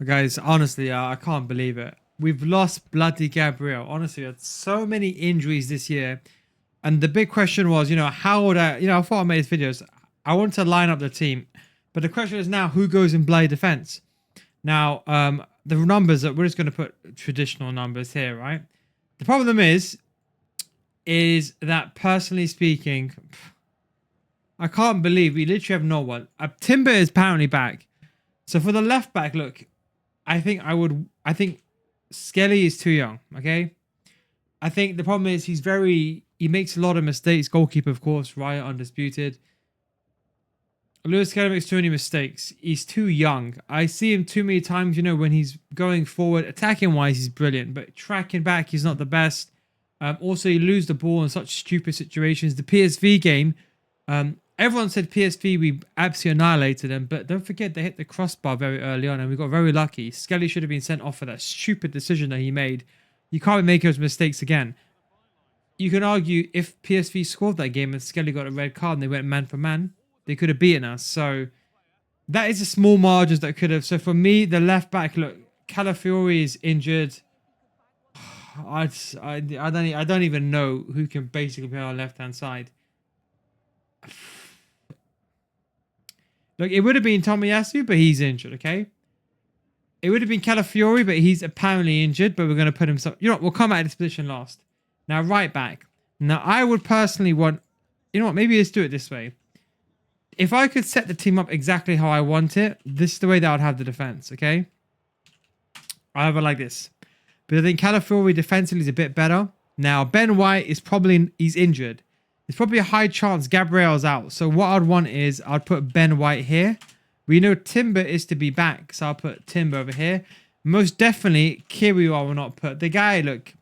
Guys, honestly, I can't believe it. We've lost bloody Gabriel. Honestly, we had so many injuries this year. And the big question was, how would I, I thought I made these videos. I want to line up the team. But the question is now, who goes in bloody defense? Now, the numbers that we're just going to put traditional numbers here, right? The problem is that personally speaking, I can't believe we literally have no one. Timber is apparently back. So for the left back, look, I think Skelly is too young, okay? I think the problem is he makes a lot of mistakes. Goalkeeper, of course, right, undisputed. Lewis Skelly makes too many mistakes. He's too young. I see him too many times, when he's going forward. Attacking wise, he's brilliant, but tracking back, he's not the best. Also, you lose the ball in such stupid situations. The PSV game, everyone said PSV, we absolutely annihilated them, but don't forget they hit the crossbar very early on and we got very lucky. Skelly should have been sent off for that stupid decision that he made. You can't make those mistakes again. You can argue if PSV scored that game and Skelly got a red card and they went man for man, they could have beaten us. So that is a small margins that could have. So for me, the left back, look, Calafiori is injured. I don't even know who can basically play on our left hand side. Look, it would have been Tomiyasu, but he's injured, okay? It would have been Calafiori, but he's apparently injured, but we're going to put him... we'll come at this position last. Now, right back. Now, I would personally want... maybe let's do it this way. If I could set the team up exactly how I want it, this is the way that I would have the defense, okay? I have it like this. But I think Calafiori defensively is a bit better. Now, Ben White is probably... He's injured. There's probably a high chance Gabriel's out. So what I'd want is I'd put Ben White here. We know Timber is to be back, so I'll put Timber over here. Most definitely, Kiri I will not put. The guy, look,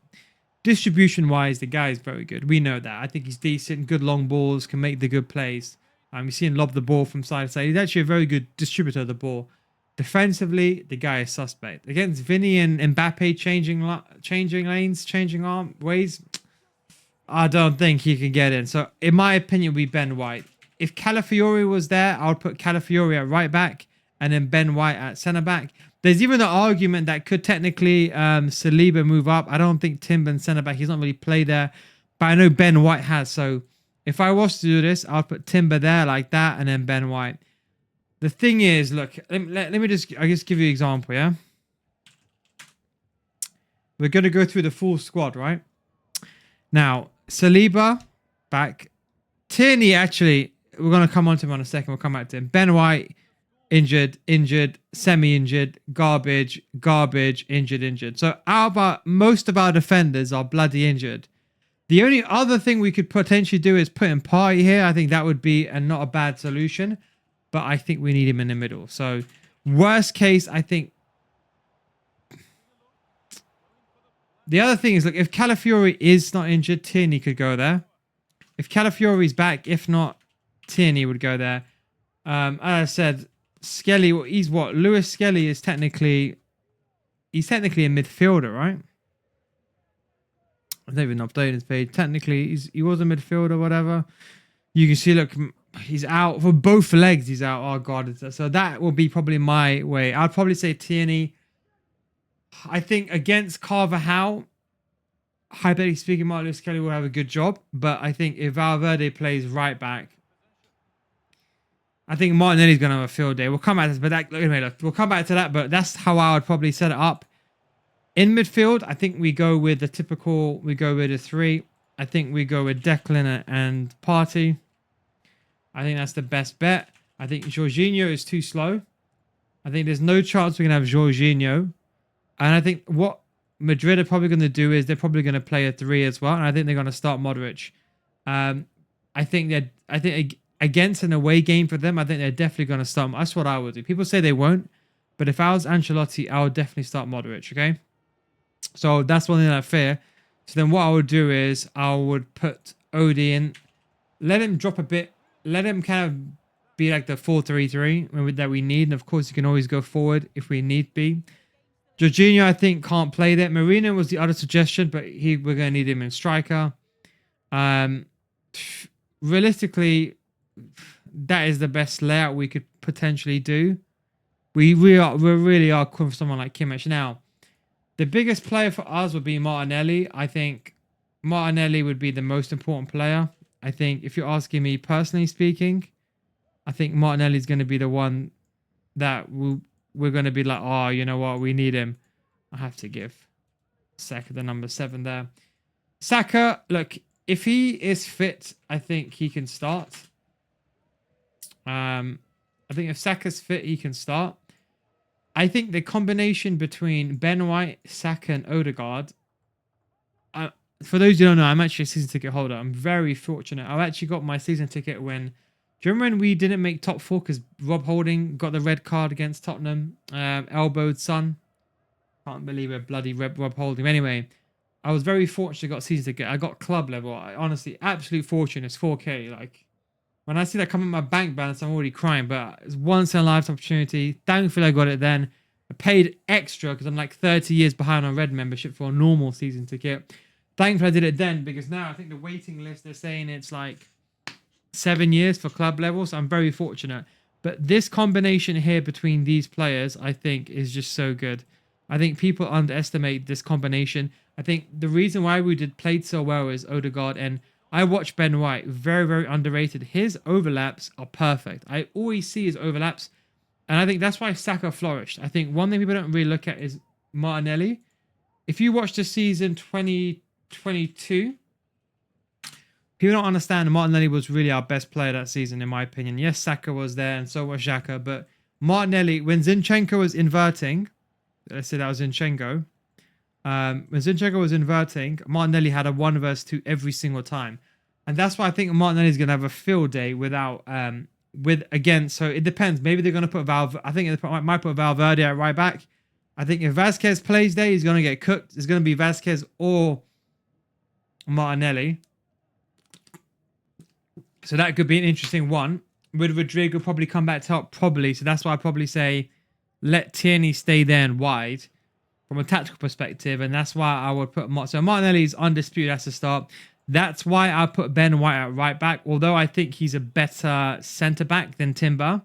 distribution-wise, the guy is very good. We know that. I think he's decent, good long balls, can make the good plays. You see him lob the ball from side to side. He's actually a very good distributor of the ball. Defensively, the guy is suspect. Against Vinny and Mbappe changing lanes, changing ways, I don't think he can get in. So, in my opinion, it would be Ben White. If Calafiori was there, I would put Calafiori at right back and then Ben White at centre back. There's even an argument that could technically Saliba move up. I don't think Timber and centre back. He's not really played there. But I know Ben White has. So, if I was to do this, I'll put Timber there like that and then Ben White. The thing is, look, let me just give you an example, yeah? We're going to go through the full squad, right? Now, Saliba, back. Tierney, actually, we're going to come on to him in a second. We'll come back to him. Ben White, injured, semi-injured, garbage, injured. So most of our defenders are bloody injured. The only other thing we could potentially do is put in Party here. I think that would be not a bad solution. But I think we need him in the middle. So, worst case, I think... The other thing is, look, if Calafiori is not injured, Tierney could go there. If Calafiori's back, if not, Tierney would go there. As I said, Skelly, he's what? Lewis Skelly is technically... He's technically a midfielder, right? I don't even update his page. Technically, he was a midfielder, whatever. You can see, look, he's out for both legs. He's out. Oh, God. So that will be probably my way. I'd probably say Tierney. I think against Carvajal, hypothetically speaking, Martin Kelly will have a good job. But I think if Valverde plays right back, I think Martinelli's going to have a field day. We'll come back to this, but we'll come back to that. But that's how I would probably set it up. In midfield, I think we go with the typical, we go with a 3. I think we go with Declan and Partey. I think that's the best bet. I think Jorginho is too slow. I think there's no chance we can have Jorginho. And I think what Madrid are probably going to do is they're probably going to play a 3 as well. And I think they're going to start Modric. I think against an away game for them, I think they're definitely going to start. That's what I would do. People say they won't. But if I was Ancelotti, I would definitely start Modric, okay? So that's one thing that I fear. So then what I would do is I would put Odie in. Let him drop a bit. Let him kind of be like the 4-3-3 that we need. And of course, you can always go forward if we need be. Jorginho, I think, can't play that. Marino was the other suggestion, but we're going to need him in striker. Realistically, that is the best layout we could potentially do. We really are calling for someone like Kimmich. Now, the biggest player for us would be Martinelli. I think Martinelli would be the most important player. I think if you're asking me personally speaking, I think Martinelli is going to be the one that we're going to be like, oh, you know what, we need him. I have to give Saka the number 7 there. Saka, look, if he is fit, I think he can start. I think if Saka's fit, he can start. I think the combination between Ben White, Saka, and Odegaard. For those who don't know, I'm actually a season ticket holder. I'm very fortunate. I actually got my season ticket when. Do you remember when we didn't make top 4 because Rob Holding got the red card against Tottenham, elbowed Son? Can't believe it, bloody Rob Holding. Anyway, I was very fortunate. Got season ticket. I got club level. Honestly, absolute fortune. It's 4K. Like when I see that come in my bank balance, I'm already crying. But it's once in a lifetime opportunity. Thankfully, I got it then. I paid extra because I'm like 30 years behind on Red membership for a normal season ticket. Thankfully, I did it then because now I think the waiting list, they're saying it's like 7 years for club level. So I'm very fortunate. But this combination here between these players, I think, is just so good. I think people underestimate this combination. I think the reason why we played so well is Odegaard, and I watched Ben White, very, very underrated. His overlaps are perfect. I always see his overlaps, and I think that's why Saka flourished. I think one thing people don't really look at is Martinelli. If you watch the season 2022, people don't understand Martinelli was really our best player that season, in my opinion. Yes, Saka was there, and so was Xhaka, but Martinelli, when Zinchenko was inverting, let's say that was Zinchenko. When Zinchenko was inverting, Martinelli had a 1 versus 2 every single time. And that's why I think Martinelli is going to have a field day without, again, so it depends. Maybe they're going to put I think they might put Valverde at right back. I think if Vasquez plays there, he's going to get cooked. It's going to be Vasquez or Martinelli. So that could be an interesting one. Would Rodrigo probably come back top? Probably. So that's why I probably say let Tierney stay there and wide from a tactical perspective, and that's why I would put so Martinelli is undisputed as a start. That's why I put Ben White at right back, although I think he's a better centre back than Timber,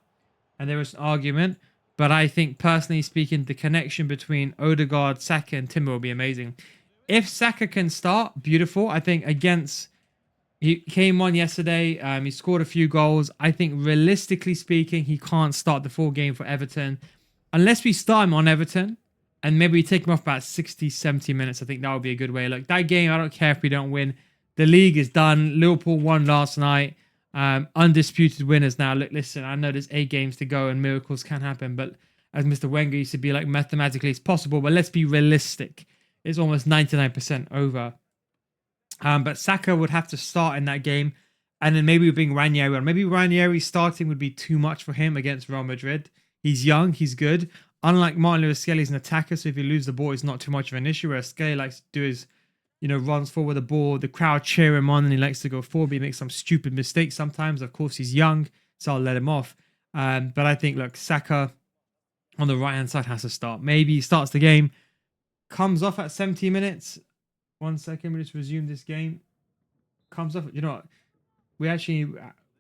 and there was an argument. But I think personally speaking, the connection between Odegaard, Saka, and Timber will be amazing. If Saka can start, beautiful. I think he came on yesterday. He scored a few goals. I think realistically speaking, he can't start the full game for Everton. Unless we start him on Everton and maybe we take him off about 60, 70 minutes, I think that would be a good way. Look, that game, I don't care if we don't win. The league is done. Liverpool won last night. Undisputed winners now. Look, listen, I know there's 8 games to go and miracles can happen. But as Mr. Wenger used to be like, mathematically it's possible. But let's be realistic. It's almost 99% over. But Saka would have to start in that game. And then maybe we bring Ranieri on. Maybe Ranieri starting would be too much for him against Real Madrid. He's young, he's good. Unlike Martin Lewis Skelly, he's an attacker, so if you lose the ball, it's not too much of an issue. Whereas Skelly likes to do his, runs forward the ball, the crowd cheer him on, and he likes to go forward. But he makes some stupid mistakes sometimes. Of course, he's young, so I'll let him off. But I think, look, Saka on the right-hand side has to start. Maybe he starts the game, comes off at 70 minutes. 1 second, we just resume this game. Comes off, you know what? We actually,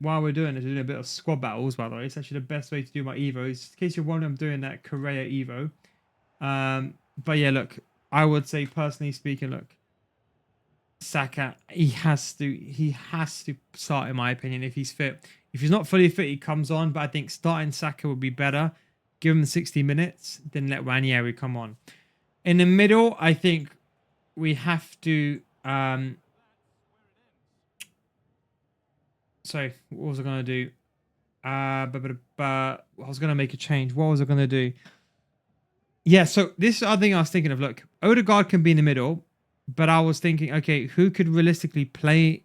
while we're doing this, we're doing a bit of squad battles, by the way. It's actually the best way to do my Evos. In case you're wondering, I'm doing that Correa Evo. But yeah, look, I would say, personally speaking, look, Saka, he has to start, in my opinion, if he's fit. If he's not fully fit, he comes on. But I think starting Saka would be better. Give him 60 minutes, then let Ranieri come on. In the middle, I think we have to... Sorry, what was I going to do? I was going to make a change. What was I going to do? Yeah, so this is the other thing I was thinking of. Look, Odegaard can be in the middle, but I was thinking, okay, who could realistically play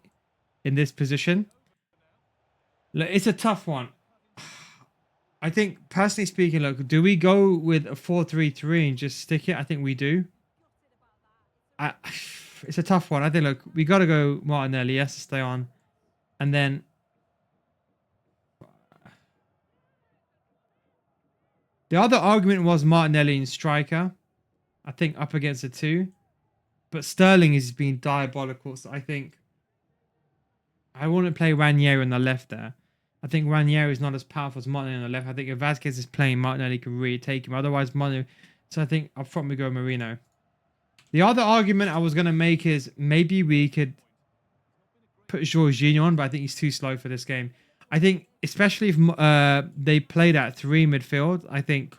in this position? Look, it's a tough one. I think, personally speaking, look, do we go with a 4-3-3 and just stick it? I think we do. It's a tough one. I think, look, we got to go Martinelli. He has to stay on. And then... the other argument was Martinelli and striker. I think up against the 2. But Sterling has been diabolical. So I think I want to play Ranieri on the left there. I think Ranieri is not as powerful as Martinelli on the left. I think if Vasquez is playing, Martinelli can really take him. Otherwise, Martinelli. So I think up front we go Marino. The other argument I was going to make is maybe we could put Jorginho on, but I think he's too slow for this game. I think, especially if they played at 3 midfield, I think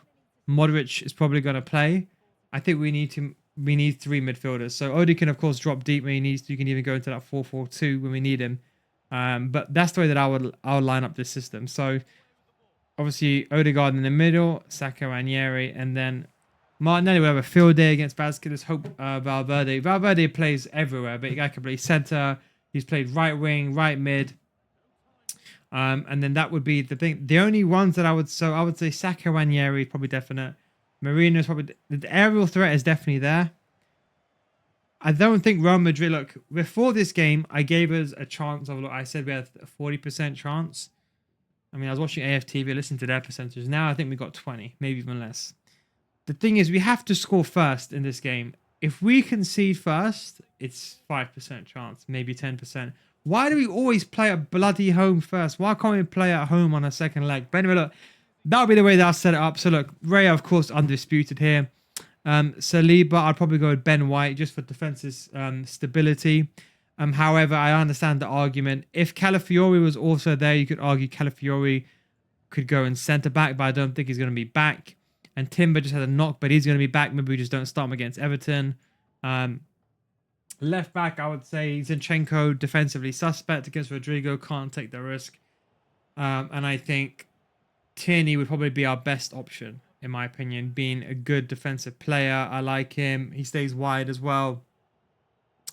Modric is probably going to play. I think we need 3 midfielders. So Odi can, of course, drop deep when he needs to. You can even go into that 4-4-2 when we need him. But that's the way that I would line up this system. So obviously Odegaard in the middle, Saka, Ranieri, and then Martinelli will have a field day against Vasquez. Let's hope Valverde. Valverde plays everywhere, but he can play center. He's played right wing, right mid. And then that would be the thing. The only ones that I would say Saka, Ranieri is probably definite. Marino is probably the aerial threat is definitely there. I don't think Real Madrid. Look, before this game, I gave us a chance of. Look, I said we had a 40% chance. I mean, I was watching AFTV, listening to their percentages. Now I think we got 20, maybe even less. The thing is, we have to score first in this game. If we concede first, it's 5% chance, maybe 10%. Why do we always play at bloody home first? Why can't we play at home on a second leg? But anyway, look, that'll be the way that I'll set it up. So look, Ray, of course, undisputed here. Saliba, I'd probably go with Ben White just for defensive stability. However, I understand the argument. If Calafiori was also there, you could argue Calafiori could go in centre back, but I don't think he's going to be back. And Timber just had a knock, but he's going to be back. Maybe we just don't start him against Everton. Left back, I would say Zinchenko, defensively suspect against Rodrigo. Can't take the risk. And I think Tierney would probably be our best option, in my opinion, being a good defensive player. I like him. He stays wide as well.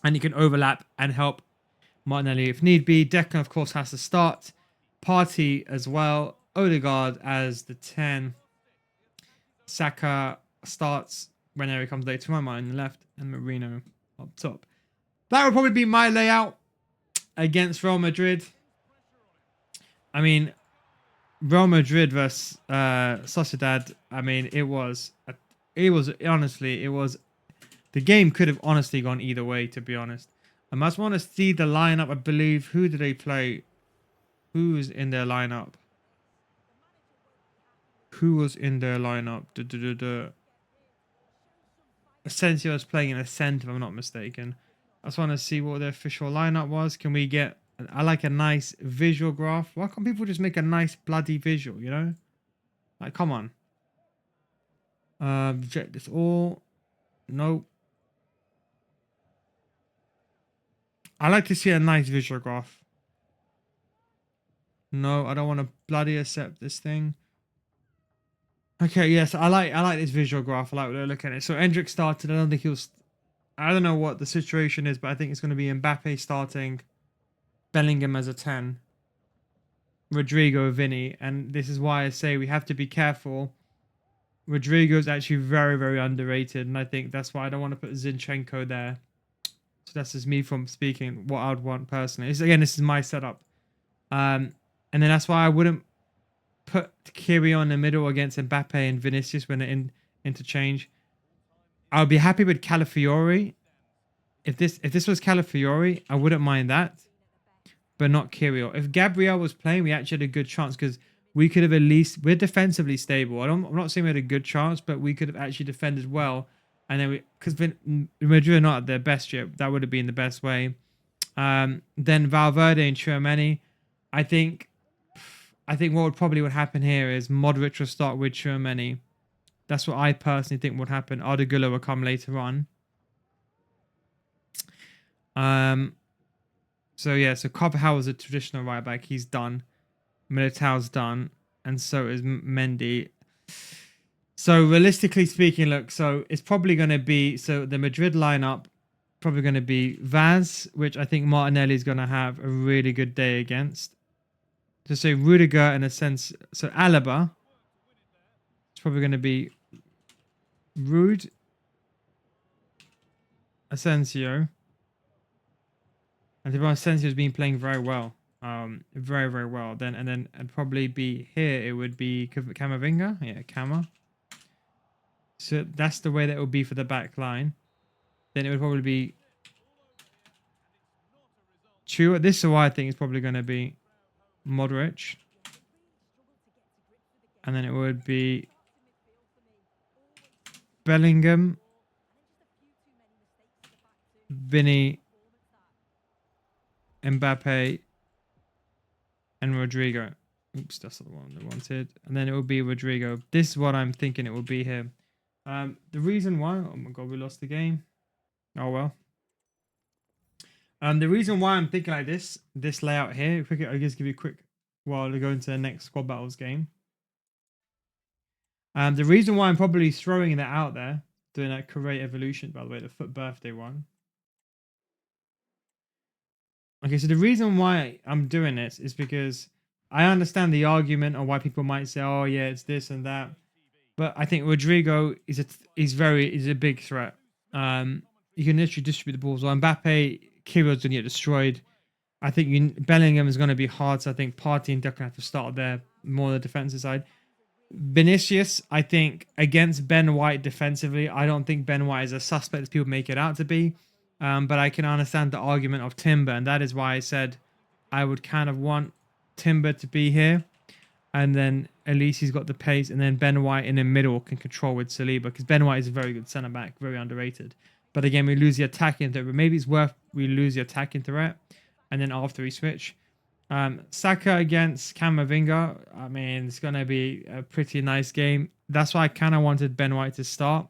And he can overlap and help Martinelli if need be. Declan, of course, has to start. Partey as well. Odegaard as the 10. Saka starts whenever he comes later on the left. And Marino up top. That would probably be my layout against Real Madrid. I mean, Real Madrid versus Sociedad. I mean, it was honestly, the game could have honestly gone either way, to be honest. I must want to see the lineup. I believe, who did they play? Who's in their lineup? Who was in their lineup? Asensio was playing in a centre, if I'm not mistaken. I just want to see what their official lineup was. Can we get... I like a nice visual graph. Why can't people just make a nice bloody visual, you know? Like, come on. Reject this all. Nope. I like to see a nice visual graph. No, I don't want to bloody accept this thing. Okay, yes, I like this visual graph. I like what they're looking at it. So Endrick started. I don't think he was... I don't know what the situation is, but I think it's going to be Mbappe starting, Bellingham as a 10, Rodrigo, Vinny, and this is why I say we have to be careful. Rodrigo is actually very, very underrated, and I think that's why I don't want to put Zinchenko there. So that's just me from speaking what I would want personally. Again, this is my setup, and then that's why I wouldn't put Kiri in the middle against Mbappe and Vinicius when they interchange. I would be happy with Calafiori. If this was Calafiori, I wouldn't mind that, but not Kirill. If Gabriel was playing, we actually had a good chance because we could have at least... We're defensively stable. I'm not saying we had a good chance, but we could have actually defended well. And then because Madrid are not at their best yet, that would have been the best way. Then Valverde and Tchouaméni. I think what would happen here is Modric will start with Tchouaméni. That's what I personally think would happen. Ardagula will come later on. So yeah, so Carvajal is a traditional right back. He's done. Militao's done, and so is Mendy. So realistically speaking, look, so it's probably going to be, so the Madrid lineup probably going to be Vaz, which I think Martinelli is going to have a really good day against. To say Rudiger in a sense, so Alaba. It's probably going to be Rude, Asensio. And to be honest, Asensio's been playing very well. Very, very well. And then it'd probably be here, it would be Camavinga. Yeah, Cama. So that's the way that it would be for the back line. Then it would probably be Chua. This is why I think it's probably going to be Modric. And then it would be Bellingham, Vinny, Mbappe, and Rodrigo. Oops, that's not the one I wanted. And then it will be Rodrigo. This is what I'm thinking it will be here. The reason why... Oh my god, we lost the game. Oh well. The reason why I'm thinking like this layout here, I'll just give you a quick while to go into the next squad battles game. The reason why I'm probably throwing that out there, doing that Correct Evolution, by the way, the foot birthday one. Okay, so the reason why I'm doing this is because I understand the argument on why people might say, "Oh yeah, it's this and that," but I think Rodrigo is a big threat. You can literally distribute the balls. Well, Mbappe, Kiro's gonna get destroyed. I think Bellingham is going to be hard. So I think Partey and Declan have to start there more on the defensive side. Vinicius, I think against Ben White defensively, I don't think Ben White is a suspect as people make it out to be. But I can understand the argument of Timber, and that is why I said I would kind of want Timber to be here. And then at least he's got the pace, and then Ben White in the middle can control with Saliba, because Ben White is a very good centre back, very underrated. But again, we lose the attacking threat, but maybe it's worth we lose the attacking threat, and then after we switch. Saka against Camavinga, I mean, it's going to be a pretty nice game. That's why I kind of wanted Ben White to start.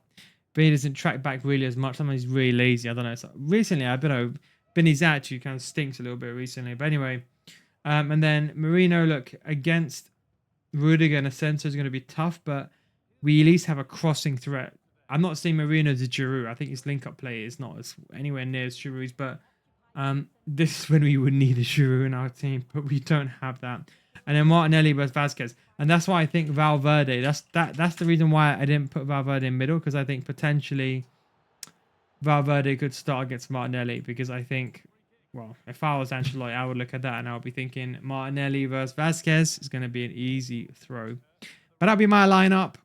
But he doesn't track back really as much. Sometimes he's really lazy. I don't know. So recently, I don't know. Benny's attitude kind of stinks a little bit recently. But anyway, and then Marino, look, against Rudiger and Asensio is going to be tough, but we at least have a crossing threat. I'm not saying Marino's a Giroud. I think his link-up play is not anywhere near as Giroud's, but this is when we would need a Giroud in our team, but we don't have that. And then Martinelli versus Vasquez, and that's why I think Valverde. That's the reason why I didn't put Valverde in middle, because I think potentially Valverde could start against Martinelli, because I think, well, if I was Ancelotti, I would look at that and I would be thinking Martinelli versus Vasquez is going to be an easy throw. But that'd be my lineup.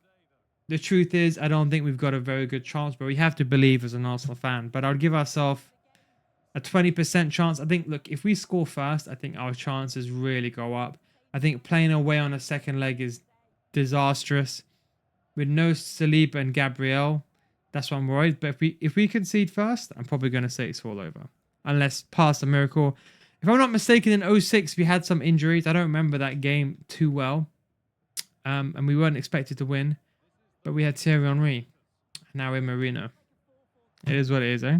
The truth is, I don't think we've got a very good chance, but we have to believe as an Arsenal fan. But I would give ourselves a 20% chance. I think, look, if we score first, I think our chances really go up. I think playing away on a second leg is disastrous. With no Saliba and Gabriel, that's why I'm worried. But if we concede first, I'm probably going to say it's all over. Unless past a miracle. If I'm not mistaken, in 06, we had some injuries. I don't remember that game too well. And we weren't expected to win. But we had Thierry Henry. Now we're Marino. It is what it is, eh?